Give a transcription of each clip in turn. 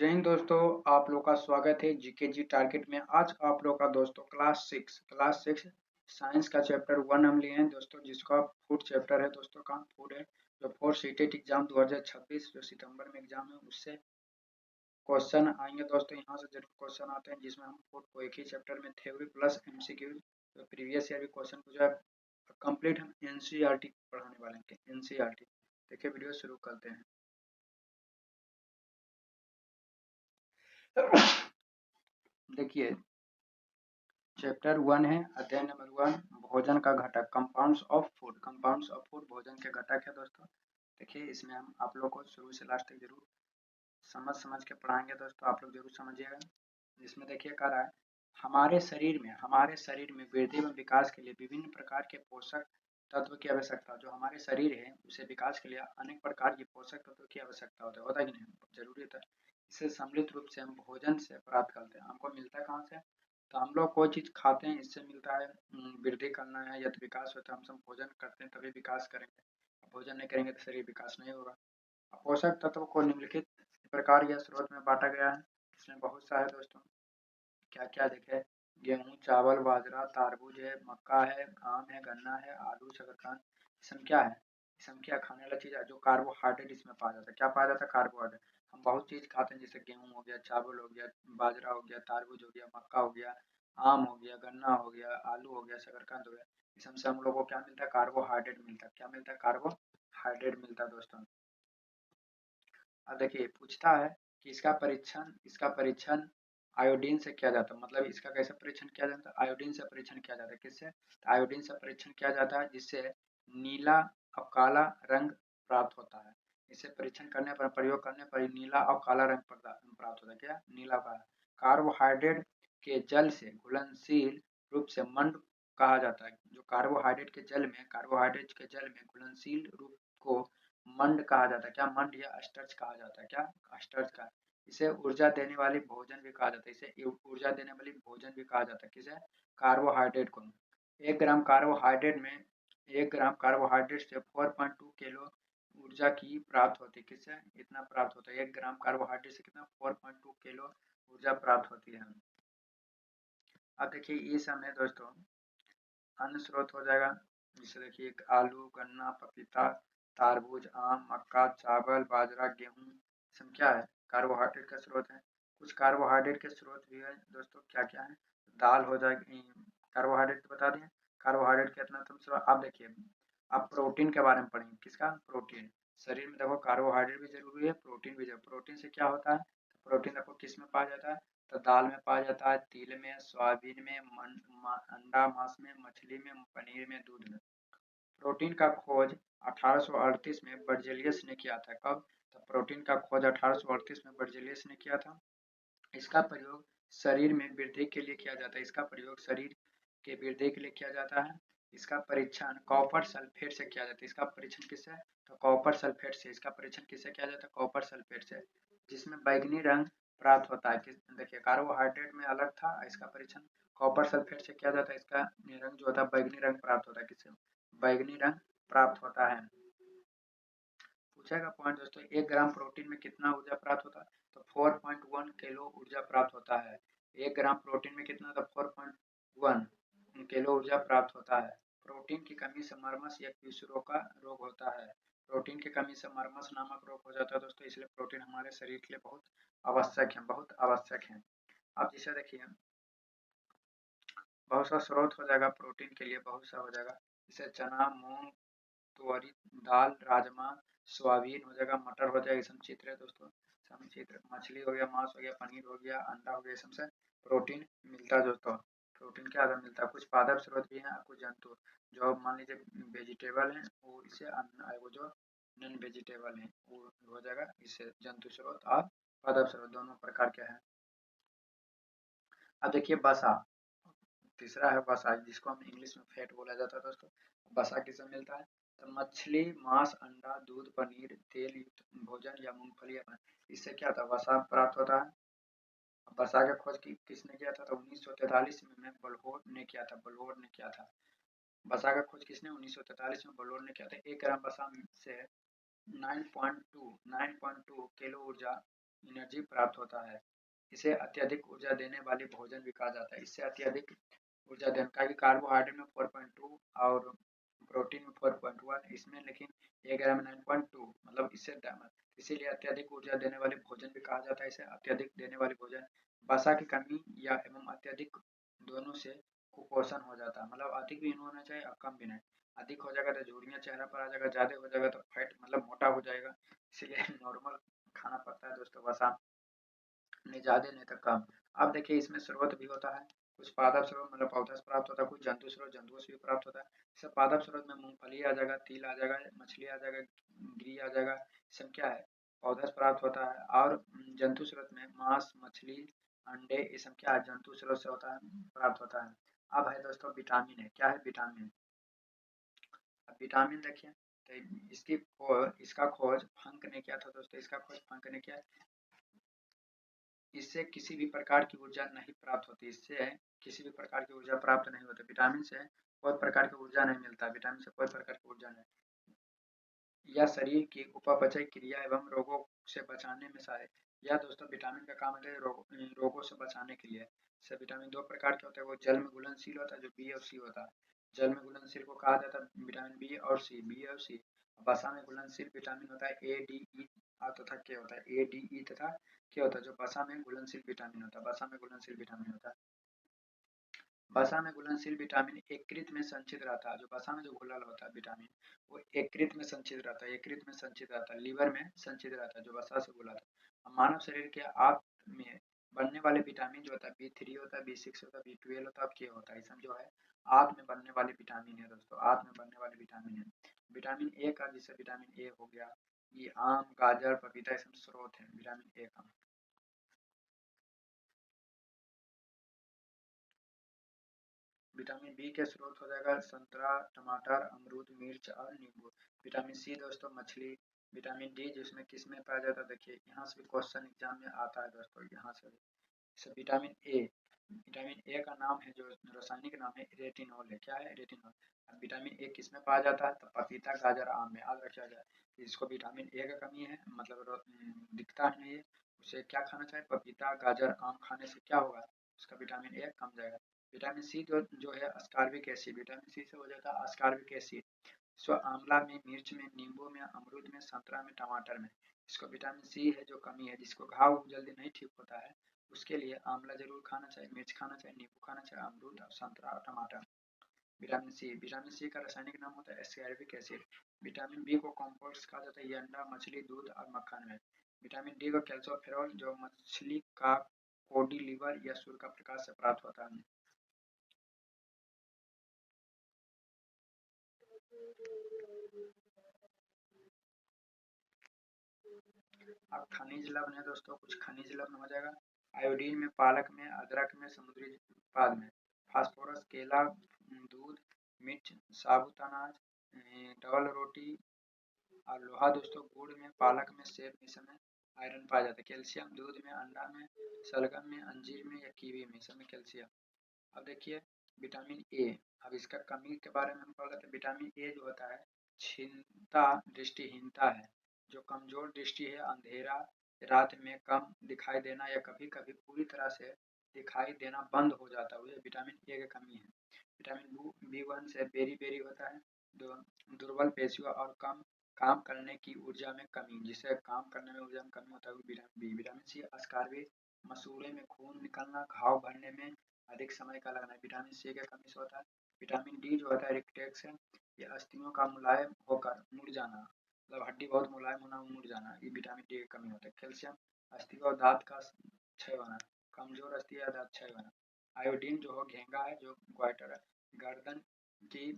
जय हिंद दोस्तों, आप लोग का स्वागत है जीके जी टारगेट में। आज आप लोग का दोस्तों क्लास सिक्स साइंस का चैप्टर 1 हम लिए हैं दोस्तों, जिसका फूड चैप्टर है दोस्तों का फूड है। जो फोर्थ सीटेट एग्जाम 2026 जो सितंबर में एग्जाम है उससे क्वेश्चन आएंगे दोस्तों। यहाँ से जरूर क्वेश्चन आते हैं जिसमें हम फूड को एक ही चैप्टर में थ्योरी प्लस एमसीक्यू तो प्रीवियस ईयर भी क्वेश्चन पूछा है। कंप्लीट हम एनसीईआरटी पढ़ाने वाले हैं। एनसीईआरटी देखिए, वीडियो शुरू करते हैं। देखिए, चैप्टर 1 है, अध्याय नंबर 1, भोजन का घटक, compounds of food. Compounds of food भोजन के घटक है दोस्तों। देखिए, इसमें हम आप लोग को शुरू से लास्ट तक जरूर समझ के पढ़ाएंगे दोस्तों, आप लोग जरूर समझिएगा। इसमें देखिए कह रहा है, हमारे शरीर में वृद्धि एवं विकास के लिए विभिन्न प्रकार के पोषक तत्व की आवश्यकता। जो हमारे शरीर है उसे विकास के लिए अनेक प्रकार के पोषक तत्व की आवश्यकता होता है कि नहीं, जरूरी होता है। इसे सम्मिलित रूप से हम भोजन से प्राप्त करते हैं। हमको मिलता है कहाँ से? तो हम लोग कोई चीज खाते हैं, इससे मिलता है। वृद्धि करना है या तो विकास होता है, हम सब भोजन करते हैं तभी विकास करेंगे। भोजन नहीं करेंगे तो शरीर विकास नहीं होगा। पोषक तत्व को निम्नलिखित प्रकार या स्रोत में बांटा गया है। इसमें बहुत सा है दोस्तों, क्या क्या देखे। गेहूं, चावल, बाजरा, तारबूज है, मक्का है, आम है, गन्ना है, आलू, शकरकंद। इसमें क्या है? इसमें क्या खाने वाला चीज है? जो कार्बोहाइड्रेट इसमें पाया जाता है। क्या पाया जाता है? कार्बोहाइड्रेट। हम बहुत चीज खाते हैं, जैसे गेहूं हो गया, चावल हो गया, बाजरा हो गया, तारबूज हो गया, मक्का हो गया, आम हो गया, गन्ना हो गया, आलू हो गया, शकरकंद हो गया। इसमें से हम लोग को क्या मिलता है? कार्बोहाइड्रेट मिलता है। क्या मिलता है? कार्बोहाइड्रेट मिलता है दोस्तों। अब देखिए, पूछता है कि इसका परीक्षण आयोडीन से किया जाता है। मतलब इसका कैसे परीक्षण किया जाता है? आयोडीन से परीक्षण किया जाता है। किससे? तो आयोडीन से परीक्षण किया जाता है, जिससे नीला और काला रंग प्राप्त होता है। इसे परीक्षण करने पर, प्रयोग करने पर नीला और काला रंग प्राप्त होता है। क्या? नीला और काला। कार्बोहाइड्रेट के जल से घुलनशील रूप से मंड कहा जाता है। जो कार्बोहाइड्रेट के जल में घुलनशील रूप को मंड कहा जाता है। क्या? मंड या स्टार्च कहा जाता है। क्या? स्टार्च का। इसे ऊर्जा देने वाली भोजन भी कहा जाता है। इसे ऊर्जा देने वाली भोजन भी कहा जाता है। किसे? कार्बोहाइड्रेट को। 1 ग्राम कार्बोहाइड्रेट से 4.2 किलो ऊर्जा की प्राप्त होती है। किससे इतना प्राप्त होता है? 1 ग्राम कार्बोहाइड्रेट से कितना? 4.2 किलो ऊर्जा प्राप्त होती है। अब देखिए, ये सब है दोस्तों अन्य स्रोत हो जाएगा। जैसे देखिए, आलू, गन्ना, पपीता, तारबूज, आम, मक्का, चावल, बाजरा, गेहूं। इसमें क्या है? कार्बोहाइड्रेट का स्रोत है। कुछ कार्बोहाइड्रेट के स्रोत भी है दोस्तों। क्या क्या है? दाल हो जाएगी। कार्बोहाइड्रेट तो बता दिए। कार्बोहाइड्रेट कितना तुम स्रोत? आप देखिए, आप प्रोटीन के बारे में पढ़ेंगे। किसका? प्रोटीन। शरीर में देखो, कार्बोहाइड्रेट भी जरूरी है, प्रोटीन भी जरूरी। प्रोटीन से क्या होता है? प्रोटीन देखो किस में पाया जाता है? तो दाल में पाया जाता है, तिल में, सोयाबीन में, अंडा, मांस में, मछली में, पनीर में, दूध में। प्रोटीन का खोज 1838 में बर्जेलियस ने किया था। कब? तो प्रोटीन का खोज 1838 में बर्जेलियस ने किया था। इसका प्रयोग शरीर में वृद्धि के लिए किया जाता है। इसका प्रयोग शरीर के वृद्धि के लिए किया जाता है। इसका परीक्षण कॉपर सल्फेट से किया जाता है। इसका परीक्षण किससे? तो कॉपर सल्फेट से। इसका परीक्षण किससे किया जाता है? कॉपर सल्फेट से, जिसमें बैंगनी रंग प्राप्त होता है। देखिए, कार्बोहाइड्रेट में अलग था, इसका परीक्षण कॉपर सल्फेट से किया जाता है। इसका रंग जो होता है बैंगनी रंग प्राप्त होता है। किससे? बैंगनी रंग प्राप्त होता है। पूछेगा पॉइंट दोस्तों, 1 ग्राम प्रोटीन में कितना ऊर्जा प्राप्त होता है? तो 4.1 किलो ऊर्जा प्राप्त होता है। 1 ग्राम प्रोटीन में कितना? तो 4.1 किलो ऊर्जा प्राप्त होता है। प्रोटीन की कमी से मरमस या क्वेशरों का रोग होता है। प्रोटीन की कमी से मरमस नामक रोग हो जाता है दोस्तों। इसलिए प्रोटीन हमारे शरीर के लिए बहुत आवश्यक है, बहुत आवश्यक है। अब जैसे देखिए, बहुत सा स्रोत हो जाएगा प्रोटीन के लिए, बहुत सा हो जाएगा। जैसे चना, मूंग, तुअरी दाल, राजमा, सोयाबीन हो जाएगा, मटर हो जाएगा। समचित्र है दोस्तों, समचित्र। मछली हो गया, मांस हो गया, पनीर हो गया, अंडा हो गया, इसमें प्रोटीन मिलता है दोस्तों। प्रोटीन क्या मिलता है? कुछ पादप स्रोत भी हैं, कुछ जंतु। जो मान लीजिए वेजिटेबल हैं वो इसे वो जो नॉन वेजिटेबल हैं वो हो जाएगा इससे जंतु स्रोत और पादप स्रोत दोनों प्रकार के हैं। अब देखिए, वसा। तीसरा है वसा, जिसको हम इंग्लिश में फैट बोला जाता है दोस्तों। वसा किससे मिलता है? तो मछली, मांस, अंडा, दूध, पनीर, तेल युक्त भोजन या मूंगफली इससे क्या होता है? वसा प्राप्त होता है। वसा का खोज किसने किया था? तो 1943 में बल्होर ने किया था। बल्होर ने किया था। वसा का खोज किसने? 1943 में बल्होर ने किया था। 1 ग्राम वसा से 9.2 किलो ऊर्जा एनर्जी प्राप्त होता है। इसे अत्यधिक ऊर्जा देने वाली भोजन भी कहा जाता है। इससे अत्यधिक ऊर्जा देने का कार्बोहाइड्रेट में 4.2 और प्रोटीन में 4.1, इसमें लेकिन ए ग्राम 9.2, मतलब इससे इसीलिए अत्यधिक ऊर्जा देने वाले भोजन भी कहा जाता है। इसे अत्यधिक देने वाले भोजन वसा की कमी या एवं अत्यधिक दोनों से कुपोषण हो जाता है, मतलब अधिक भी नहीं होना चाहिए और कम भी नहीं। अधिक हो जाएगा तो झुर्रियाँ चेहरा पर आ जाएगा, ज्यादा हो जाएगा तो फैट मतलब मोटा हो जाएगा। इसीलिए नॉर्मल खाना पड़ता है दोस्तों, वसा नहीं ज्यादा नहीं तो कम। अब देखिए इसमें स्रोत भी होता है, कुछ पादप स्रोत मतलब पौधा से प्राप्त होता है, कुछ जंतु स्रोत जंतुओं से भी प्राप्त होता है। जैसे पादप स्रोत में मूंगफली आ जाएगा, तिल आ जाएगा, मछली आ जाएगा, गिरी आ जाएगा, सब क्या है पौधा से प्राप्त होता है। और जंतु स्रोत में मांस, मछली, अंडे, ये सब क्या है जंतु स्रोत से होता है, प्राप्त होता है। अब है दोस्तों विटामिन है, क्या है विटामिन। अब विटामिन देखिए तो इसका खोज फंक ने किया था दोस्तों, इसका खोज फंक ने किया। इससे किसी भी प्रकार की ऊर्जा नहीं प्राप्त होती, इससे किसी भी प्रकार की ऊर्जा प्राप्त नहीं होती। विटामिन से कोई प्रकार की ऊर्जा नहीं मिलता, विटामिन से कोई प्रकार की ऊर्जा नहीं। यह शरीर की उपापचय क्रिया एवं रोगों से बचाने में सहायक। यह दोस्तों विटामिन का काम है रोगों से बचाने के लिए। जैसे विटामिन दो प्रकार के होते हैं, वो जल में घुलनशील होता है जो बी और सी होता है। जल में घुलनशील को कहा जाता है विटामिन बी और सी, बी और सी। वसा में घुलनशील विटामिन होता है ए, डी, ई तथा के होता है, ए, डी, ई तथा के होता है, जो वसा में घुलनशील विटामिन होता है, वसा में घुलनशील विटामिन होता है। वसा में घुलनशील विटामिन यकृत में संचित रहता है, जो वसा में जो घुलल होता है विटामिन वो यकृत में संचित रहता है, यकृत में संचित रहता है, लीवर में संचित रहता है, जो वसा से घुला था। मानव शरीर के आप में बनने वाले विटामिन जो होता है B3 होता है, B6 होता है, B12 होता है, के होता है, सब जो है आंत में बनने वाले विटामिन है दोस्तों, आंत में बनने वाले विटामिन है। विटामिन ए का जैसे विटामिन ए हो गया, ये आम, गाजर, पपीता, ये सब स्रोत है विटामिन ए का। विटामिन बी के स्रोत हो जाएगा संतरा, टमाटर, अमरूद, मिर्च और नींबू। विटामिन सी दोस्तों मछली। विटामिन डी जिसमें किस में पाया जाता है, देखिए यहाँ से भी क्वेश्चन एग्जाम में आता है दोस्तों, यहाँ से भी। विटामिन ए, विटामिन ए का नाम है जो रासायनिक नाम है रेटिनॉल है, क्या है रेटिनॉल। अब विटामिन ए किस में पाया जाता है तो पपीता, गाजर, आम में, याद रखा जाए। जिसको विटामिन ए का कमी है मतलब दिखता नहीं है, उसे क्या खाना चाहिए, पपीता, गाजर, आम खाने से क्या होगा, उसका विटामिन ए कम जाएगा। विटामिन सी जो है अस्कॉर्बिक एसिड, विटामिन सी से हो जाता है अस्कॉर्बिक एसिड। इसको आंवला में, मिर्च में, नींबू में, अमरूद में, संतरा में, टमाटर में। इसको विटामिन सी है जो कमी है, जिसको घाव जल्दी नहीं ठीक होता है उसके लिए आंवला जरूर खाना चाहिए, मिर्च खाना चाहिए, नींबू खाना चाहिए, अमरूद और संतरा और टमाटर। विटामिन सी का रासायनिक नाम होता है एस्कॉर्बिक एसिड। विटामिन बी को कॉम्प्लेक्स कहा जाता है, ये अंडा, मछली, दूध और मक्खन में। विटामिन डी को कैल्सियोफेरॉल जो मछली का कोडी लिवर या सूर्य का प्रकाश से प्राप्त होता है। अब खनिज लवण है दोस्तों, कुछ खनिज लवण हो जाएगा। आयोडीन में पालक में, अदरक में, समुद्री उत्पाद में। फास्फोरस केला, दूध, मिर्च, साबुत अनाज, डबल रोटी और लोहा दोस्तों गुड़ में, पालक में, सेब में, समय आयरन पाया जाता है। कैल्शियम दूध में, अंडा में, सलगम में, अंजीर में या कीवी में, इसमें कैल्शियम। अब देखिए विटामिन ए, अब इसका कमी के बारे में हम पढ़ लेते हैं। विटामिन ए जो होता है क्षीणता, दृष्टिहीनता है, जो कमजोर दृष्टि है, अंधेरा, रात में कम दिखाई देना या कभी कभी पूरी तरह से दिखाई देना बंद हो जाता है, ये विटामिन ए की कमी है। विटामिन बी वन से बेरी बेरी होता है, दुर्बल पेशियों और कम काम करने की ऊर्जा में कमी, जिससे काम करने में ऊर्जा में कमी होता है vitamin B. Vitamin C ascorbic, मसूड़े में खून निकलना, घाव भरने में अधिक समय का लगना, विटामिन सी के कमी से होता है। विटामिन डी जो होता है इरिटेक्शन, ये अस्थियों का मुलायम होकर मुड़ जाना, मतलब हड्डी बहुत मुलायम होना, मुड़ जाना, ये विटामिन डी की कमी होता है। कैल्शियम अस्थि और दांत का क्षय होना, कमजोर अस्थि या दांत क्षय होना। आयोडीन जो हो घेंगा है, जो ग्वाइटर है, गर्दन की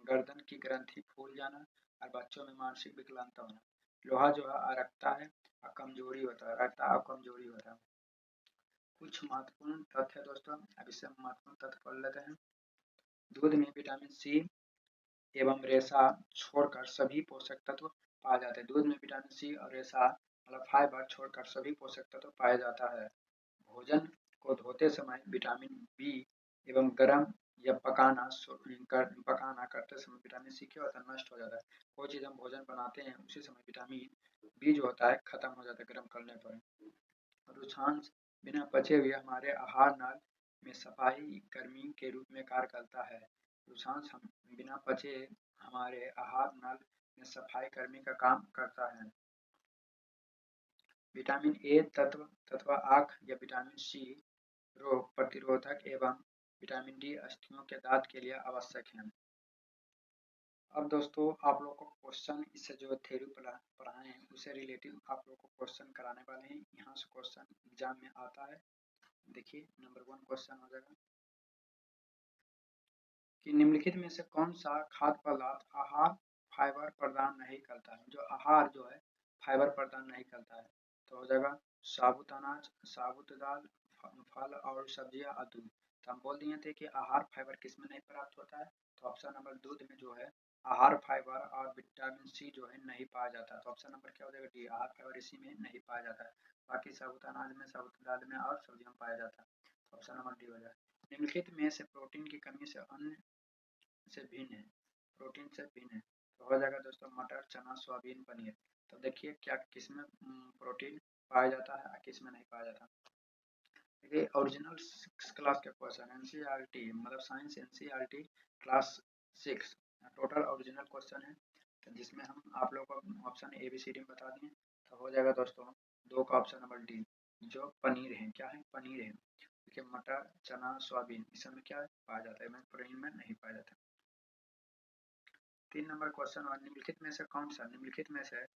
गर्दन की ग्रंथि फूल जाना और बच्चों में मानसिक विकलांगता होना। लोहा जो है अरकता है और कमजोरी होता है, अरकता और कमजोरी होता है। कुछ महत्वपूर्ण तथ्य दोस्तों, अब इससे हम महत्वपूर्ण तथ्य पढ़ लेते हैं। दूध में विटामिन सी एवं रेशा छोड़कर सभी पोषक तत्व पाए जाते हैं। दूध में विटामिन सी और रेशा मतलब फाइबर छोड़कर सभी पोषक तत्व पाया जाता है। भोजन को धोते समय विटामिन बी एवं गर्म या पकाना करते समय विटामिन सी क्या होता है नष्ट हो जाता है। कोई चीज हम भोजन बनाते हैं उसी समय विटामिन बी जो होता है खत्म हो जाता है गर्म करने पर। रुचांश बिना पचे हुए हमारे आहार नाल में सफाई कर्मी के रूप में कार्य करता है। रुचांश बिना पचे हमारे आहार नाल में सफाई कर्मी का काम करता है। विटामिन ए तत्व आँख या विटामिन सी रोग प्रतिरोधक एवं विटामिन डी अस्थियों के दांत के लिए आवश्यक है। अब दोस्तों आप लोग को क्वेश्चन इससे जो थ्योरी पढ़ाए हैं उससे रिलेटिव आप लोग को क्वेश्चन कराने वाले हैं। यहाँ से क्वेश्चन एग्जाम में आता है। देखिए नंबर 1 क्वेश्चन हो जाएगा कि निम्नलिखित में से कौन सा खाद्य पदार्थ आहार फाइबर प्रदान नहीं करता है। जो आहार जो है फाइबर प्रदान नहीं करता है तो हो जाएगा साबुत अनाज, साबुत दाल, फल और सब्जियां और दूध। तो हम बोल दिए थे कि आहार फाइबर किस में नहीं प्राप्त होता है तो ऑप्शन नंबर दूध में जो है आहार फाइबर और विटामिन सी जो है नहीं पाया जाता। तो ऑप्शन नंबर क्या हो जाएगा डी, आहार फाइबर इसी में नहीं पाया जाता है। बाकी साबुत अनाज में, साबुत दाल में और सब्जियों में पाया जाता है। तो ऑप्शन नंबर डी हो जाएगा। निम्नलिखित में से प्रोटीन की कमी से अन्य से भिन्न है, प्रोटीन से भिन्न है तो हो जाएगा दोस्तों मटर, चना, सोयाबीन, पनीर। तो देखिए क्या किसमें प्रोटीन पाया जाता है किस में नहीं पाया जाता। देखिए ओरिजिनल 6 क्लास के क्वेश्चन एनसीईआरटी मतलब science NCERT class 6 total original question है तो जिसमें हम आप लोग को option A B C D में बता दिए। तो हो जाएगा दोस्तों 2 का ऑप्शन नंबर डी जो पनीर है। क्या है पनीर है। देखिए मटर, चना, सोयाबीन इस सब में क्या पाया जाता है, प्रोटीन में नहीं पाया जाता। 3 नंबर क्वेश्चन और निम्नलिखित में से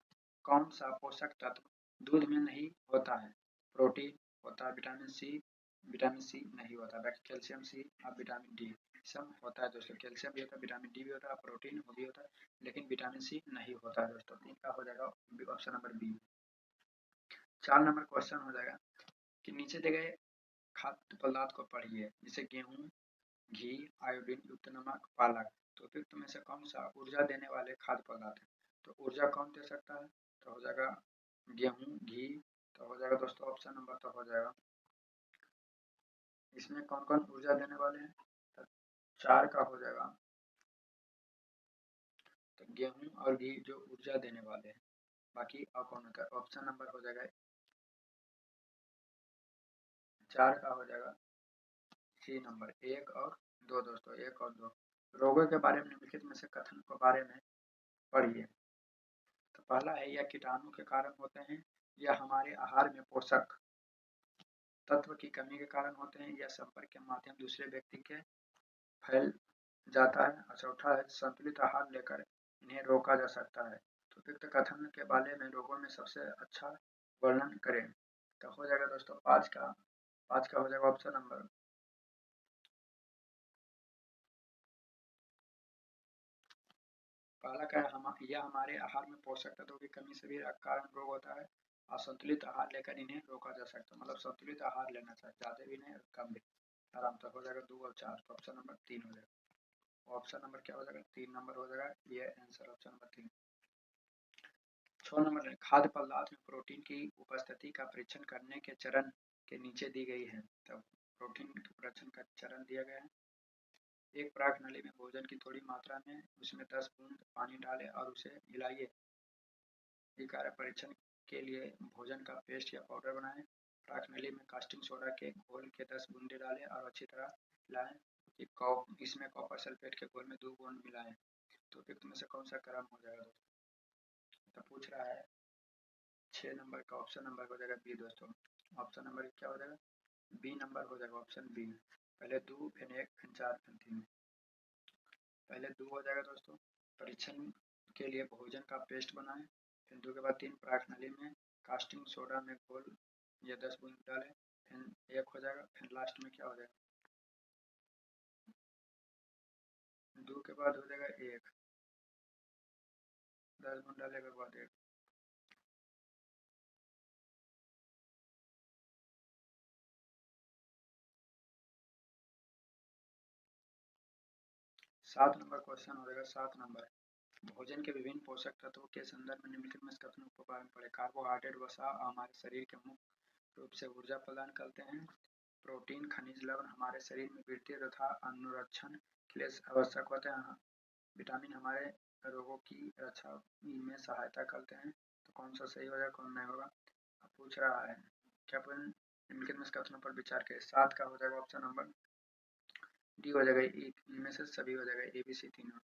कौन सा पोषक तत्व दूध में नहीं होता है। प्रोटीन होता है, विटामिन सी नहीं होता, बाकी कैल्शियम, सी और विटामिन डी सब होता है दोस्तों। कैल्शियम भी होता है, विटामिन डी भी होता है, प्रोटीन भी होता है, लेकिन विटामिन सी नहीं होता है दोस्तों। इनका हो जाएगा option number B. 4 number question हो जाएगा कि नीचे दिए गए खाद्य पदार्थ को पढ़िए जैसे गेहूं, घी, आयोडीन युक्त नमक, पालक। तो उपयुक्त में से कौन सा ऊर्जा देने वाले खाद्य पदार्थ है। तो ऊर्जा कौन दे सकता है तो हो जाएगा गेहूं, घी। तो हो जाएगा दोस्तों ऑप्शन नंबर तो हो जाएगा इसमें कौन कौन ऊर्जा देने वाले हैं तो 4 का हो जाएगा तो गेहूं और घी जो ऊर्जा देने वाले हैं। बाकी और कौन होता है ऑप्शन नंबर हो जाएगा 4 का हो जाएगा सी नंबर 1 और 2 दोस्तों 1 और 2। रोगों के बारे में निम्नलिखित में से कथन के बारे में पढ़िए। तो पहला है यह कीटाणु के कारण होते हैं या हमारे आहार में पोषक तत्व की कमी के कारण होते हैं या संपर्क के माध्यम दूसरे व्यक्ति के फैल जाता है। और चौथा है संतुलित आहार लेकर इन्हें रोका जा सकता है। तो उपयुक्त कथन के बारे में रोगों में सबसे अच्छा वर्णन करें। तो हो जाएगा दोस्तों 5 का हो जाएगा ऑप्शन नंबर पहला क्या है यह हमारे आहार में पोषक तत्वों की कमी से भी कारण रोग होता है। असंतुलित आहार लेकर इन्हें रोका जा सकता है। मतलब संतुलित आहार लेना चाहिए, ज्यादा भी नहीं कम भी। आराम से हो जाएगा 2 और 4। तो ऑप्शन नंबर 3 हो जाएगा। ऑप्शन नंबर क्या हो जाएगा 3 नंबर हो जाएगा ये आंसर ऑप्शन नंबर 3। 6 नंबर खाद्य पदार्थ में प्रोटीन की उपस्थिति का परीक्षण करने के चरण के नीचे दी गई है। तो प्रोटीन के परीक्षण का चरण दिया गया है। एक पराग नली में भोजन की थोड़ी मात्रा में उसमें 10 बूंद पानी डालें और उसे हिलाइए। कार्य परीक्षण के लिए भोजन का पेस्ट या पाउडर बनाएं। पराग नली में कास्टिंग सोडा के घोल के 10 बूंदे डालें और अच्छी तरह हिलाएं। इसमें कॉपर सल्फेट के घोल में 2 बूंद मिलाएं। तो उपयुक्त में से कौन सा क्रम हो जाएगा दोस्तों। तो पूछ रहा है 6 नंबर का ऑप्शन नंबर हो जाएगा बी दोस्तों। ऑप्शन नंबर क्या हो जाएगा बी नंबर हो जाएगा ऑप्शन बी। पहले 2 फिर 1 फिर 4 फिर 3। पहले 2 हो जाएगा दोस्तों परीक्षण के लिए भोजन का पेस्ट बनाएं। फिर 2 के बाद 3 पराग नली में कास्टिंग सोडा में घोल या 10 बूंद डालें। फिर 1 हो जाएगा। फिर लास्ट में क्या हो जाएगा 2 के बाद हो जाएगा 1, 10 बूंद डाले के बाद 1। सात नंबर क्वेश्चन हो जाएगा 7 नंबर भोजन के विभिन्न पोषक तत्वों के संदर्भ में निम्नलिखित में कथनों को बारे में पढ़े। कार्बोहाइड्रेट वसा हमारे शरीर के मुख्य रूप से ऊर्जा प्रदान करते हैं। प्रोटीन, खनिज, लवण हमारे शरीर में वृद्धि तथा अनुरक्षण के लिए आवश्यक होते हैं। विटामिन हमारे रोगों की रक्षा में सहायता करते हैं। तो कौन सा सही होगा कौन नहीं होगा पूछ रहा है क्या अपन निम्नलिखित में कथनों पर विचार करें। 7 का हो जाएगा ऑप्शन नंबर डी हो जाएगा। इनमें से सभी हो जाएगा, ए बी सी तीनों।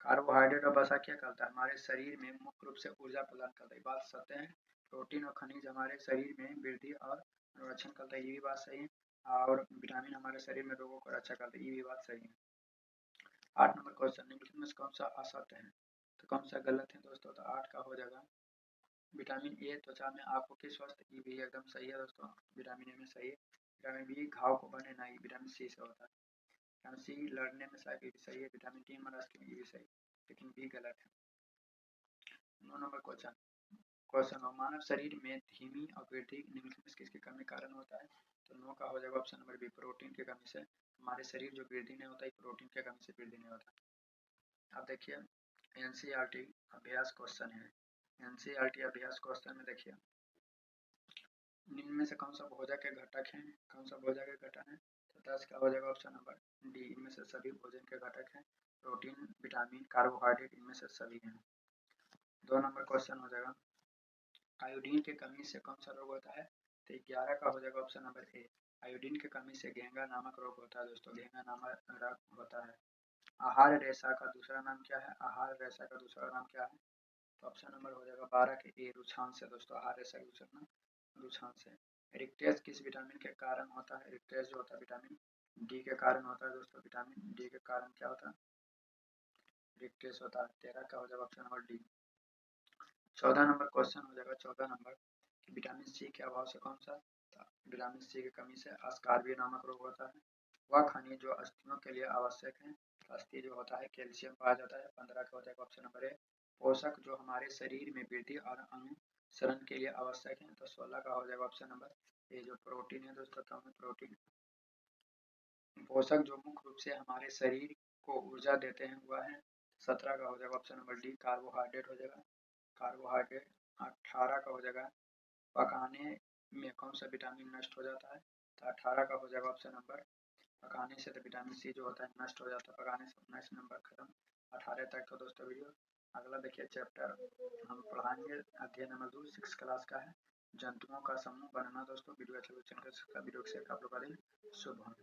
कार्बोहाइड्रेट और वसा क्या करता है, हमारे शरीर में मुख्य रूप से ऊर्जा प्रदान करता है, बात सत्य है। प्रोटीन और खनिज हमारे शरीर में वृद्धि और अनुरक्षण करता है, ये भी बात सही है। और विटामिन हमारे शरीर में रोगों को रक्षा करते हैं, ये भी बात सही है। 8 नंबर क्वेश्चन, निम्नलिखित में कौन सा असत्य है, तो कौन सा गलत है दोस्तों, तो 8 का हो जाएगा विटामिन ए त्वचा में आंखों के स्वस्थ, ये भी एकदम सही है दोस्तों, विटामिन ए में सही है। विटामिन बी घाव को बने नहीं, विटामिन सी से होता है। विटामिन सी लड़ने में शायद ये भी सही है। विटामिन डी मस्तिष्क में, ये भी सही, लेकिन बी गलत है। 9 नंबर क्वेश्चन मानव शरीर में धीमी और वृद्धि निम्नलिखित में किसकी कमी कारण होता है, तो 9 का हो जाएगा ऑप्शन नंबर बी, प्रोटीन की कमी से हमारे शरीर जो वृद्धि नहीं होता है, प्रोटीन की कमी से वृद्धि नहीं होता। अब देखिए एनसीईआरटी अभ्यास क्वेश्चन है। एनसीईआरटी अभ्यास क्वेश्चन में देखिए निम्न में से कौन सा भोजन के घटक हैं, कौन सा भोजन के घटक है, तो 10 का हो जाएगा ऑप्शन नंबर डी, इनमें से सभी भोजन के घटक हैं, प्रोटीन विटामिन कार्बोहाइड्रेट इनमें से सभी हैं। 2 नंबर क्वेश्चन हो जाएगा आयोडीन की कमी से कौन सा रोग होता है, तो 11 का हो जाएगा ऑप्शन नंबर ए, आयोडीन की कमी से घेंगा नामक रोग होता है दोस्तों, घेंगा नामक रोग होता है। आहार रेशा का दूसरा नाम क्या है, आहार रेशा का दूसरा नाम क्या है, तो ऑप्शन नंबर हो जाएगा 12 के ए, रुझान से दोस्तों, आहार रेशा का दूसरा नाम रुझान से। इरिक्टेज किस विटामिन के कारण होता है, इरिक्टेज जो होता है विटामिन डी के कारण होता है दोस्तों, विटामिन डी के कारण क्या होता है, इरिक्टेज होता है। 13 का हो जाएगा option number D. 14 number question हो जाएगा 14 नंबर कि विटामिन सी के अभाव से कौन सा, विटामिन सी की कमी से अस्कार्बिक नामक रोग होता है। वह खनिज जो अस्थियों के लिए आवश्यक है, अस्थि जो होता है कैल्शियम पाया जाता है। 15 का हो जाएगा ऑप्शन नंबर ए, पोषक जो हमारे शरीर में वृद्धि और अनुसरण के लिए आवश्यक है, तो 16 का हो जाएगा ऑप्शन नंबर ए, जो प्रोटीन है दोस्तों, तो हमें प्रोटीन पोषक जो मुख्य रूप से हमारे शरीर को ऊर्जा देते हैं वह है। 17 का हो जाएगा ऑप्शन नंबर डी, कार्बोहाइड्रेट हो जाएगा, कार्बोहाइड्रेट। 18 का हो जाएगा पकाने में कौन सा विटामिन नष्ट हो जाता है, तो 18 का हो जाएगा ऑप्शन नंबर पकाने से, तो विटामिन सी जो होता है नष्ट हो जाता है पकाने से। 19 नंबर खत्म 18 तक का दोस्तों वीडियो। अगला देखिए चैप्टर हम पढ़ाएंगे अध्याय नंबर 2 6 क्लास का है, जंतुओं का समूह बनना दोस्तों। वीडियो अच्छा चैनल का वीडियो शेयर आप लोग का दिन शुभ हो।